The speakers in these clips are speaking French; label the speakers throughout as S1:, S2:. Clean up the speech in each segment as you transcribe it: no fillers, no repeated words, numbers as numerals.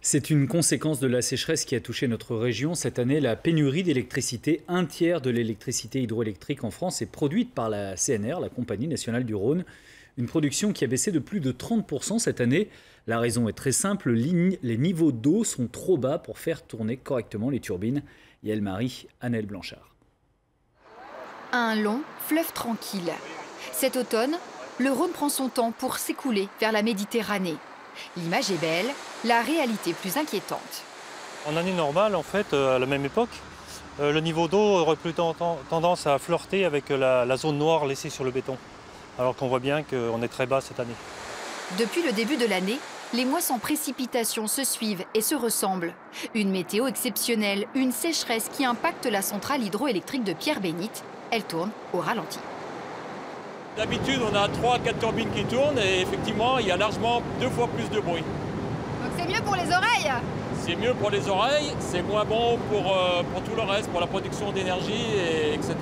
S1: C'est une conséquence de la sécheresse qui a touché notre région. Cette année, la pénurie d'électricité, un tiers de l'électricité hydroélectrique en France est produite par la CNR, la Compagnie nationale du Rhône. Une production qui a baissé de plus de 30% cette année. La raison est très simple, les niveaux d'eau sont trop bas pour faire tourner correctement les turbines. Yael Marie, Annelle Blanchard.
S2: Un long fleuve tranquille. Cet automne, le Rhône prend son temps pour s'écouler vers la Méditerranée. L'image est belle, la réalité plus inquiétante.
S3: En année normale, en fait, à la même époque, le niveau d'eau aurait plutôt tendance à flirter avec la zone noire laissée sur le béton. Alors qu'on voit bien qu'on est très bas cette année.
S2: Depuis le début de l'année, les mois sans précipitation se suivent et se ressemblent. Une météo exceptionnelle, une sécheresse qui impacte la centrale hydroélectrique de Pierre-Bénite. Elle tourne au ralenti.
S4: D'habitude, on a 3-4 turbines qui tournent et effectivement, il y a largement 2 fois plus de bruit.
S2: Donc c'est mieux pour les oreilles?
S4: C'est mieux pour les oreilles, c'est moins bon pour tout le reste, pour la production d'énergie, etc.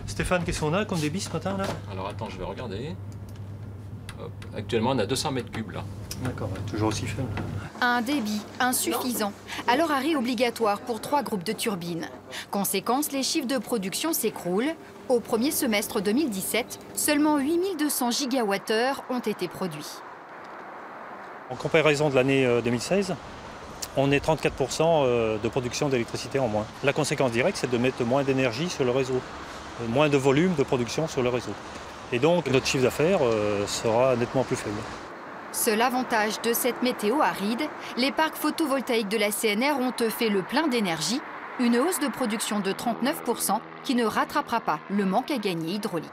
S3: Stéphane, qu'est-ce qu'on a comme débit ce matin là?
S5: Alors attends, je vais regarder. Hop. Actuellement, on a 200 mètres cubes là.
S3: D'accord, ouais, toujours aussi faible.
S2: Un débit insuffisant, alors arrêt obligatoire pour 3 groupes de turbines. Conséquence, les chiffres de production s'écroulent. Au premier semestre 2017, seulement 8200 gigawattheures ont été produits.
S3: En comparaison de l'année 2016, on est 34% de production d'électricité en moins. La conséquence directe, c'est de mettre moins d'énergie sur le réseau, moins de volume de production sur le réseau. Et donc, notre chiffre d'affaires sera nettement plus faible.
S2: Seul avantage de cette météo aride, les parcs photovoltaïques de la CNR ont fait le plein d'énergie, une hausse de production de 39% qui ne rattrapera pas le manque à gagner hydraulique.